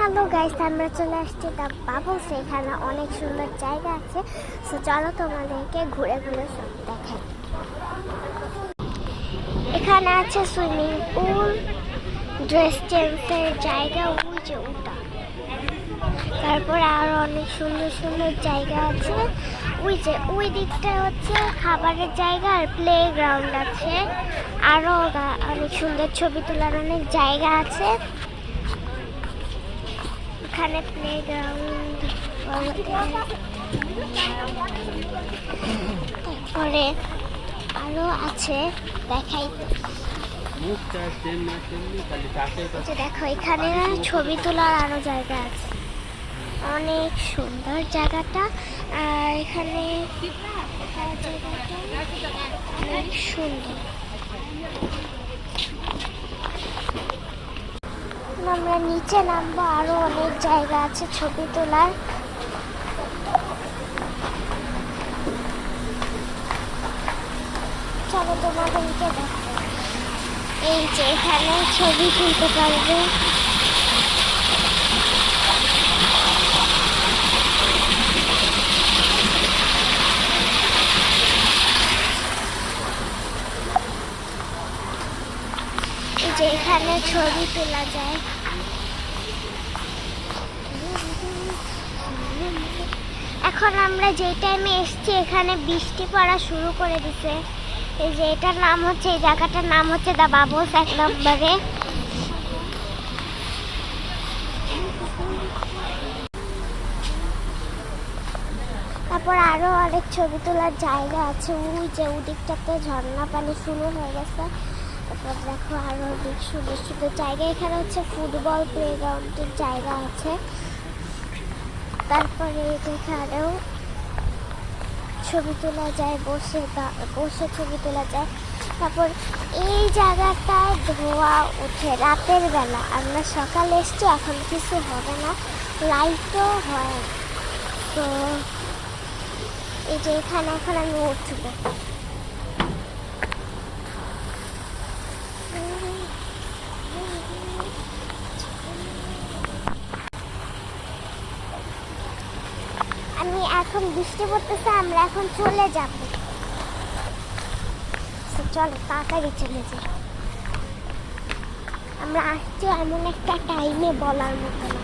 Hello guys, আমরা চলে আসছি দ্য বাবলস। এখানে অনেক সুন্দর জায়গা আছে, সো চলো তোমাদেরকে ঘুরে ঘুরে সব দেখাই। এখানে আছে সুইমিং পুল, ড্রেস চেঞ্জের জায়গা, ওই যে ওটা। তারপরে আরো অনেক সুন্দর সুন্দর জায়গা আছে। ওই যে ওই দিকটা হচ্ছে খাবারের জায়গা আর প্লে গ্রাউন্ড আছে। আরো অনেক সুন্দর ছবি তোলার অনেক জায়গা আছে। এখানে প্লে গ্রাউন্ড, তারপরে আরো আছে, দেখাই তো। দেখো এখানে ছবি তোলার আরো জায়গা আছে, অনেক সুন্দর জায়গাটা। আর এখানে অনেক সুন্দর। আমরা নিচে নামবো, আরো অনেক জায়গা আছে ছবি তোলার। চলো তোমাদেরকে দেখো, এই যে এখানে ছবি তুলতে পারবে। এই যে এখানে ছবি তোলা যায়। এখন আমরা যে টাইমে এসছি এখানে বৃষ্টি পড়া শুরু করে দিছে। এই যে এটার নাম হচ্ছে, এই জায়গাটার নাম হচ্ছে দ্য বাবলস 1 নম্বরে। তারপর আরো অনেক ছবি তোলার জায়গা আছে। ওই যে ওদিকটাতে ঝর্ণা পানি শুরু হয়ে গেছে। তারপর দেখো আরো অনেক সুন্দর সুন্দর জায়গা। এখানে হচ্ছে ফুটবল প্লে গ্রাউন্ডের জায়গা আছে। তারপরে এখানেও ছবি তোলা যায়, বসে বসে ছবি তোলা যায়। তারপর এই জায়গাটায় ধোয়া ওঠে রাতের বেলা। আমরা সকালে এসছি, এখন কিছু হবে না, লাইটও হয়। তো এই যে এখানে এখন আমি উঠবো। আমি এখন বৃষ্টি পড়তেছে, আমরা এখন চলে যাব। চলো তাড়াতাড়ি চলে যাই। আমরা আসছি এমন একটা টাইমে বলার মতো না।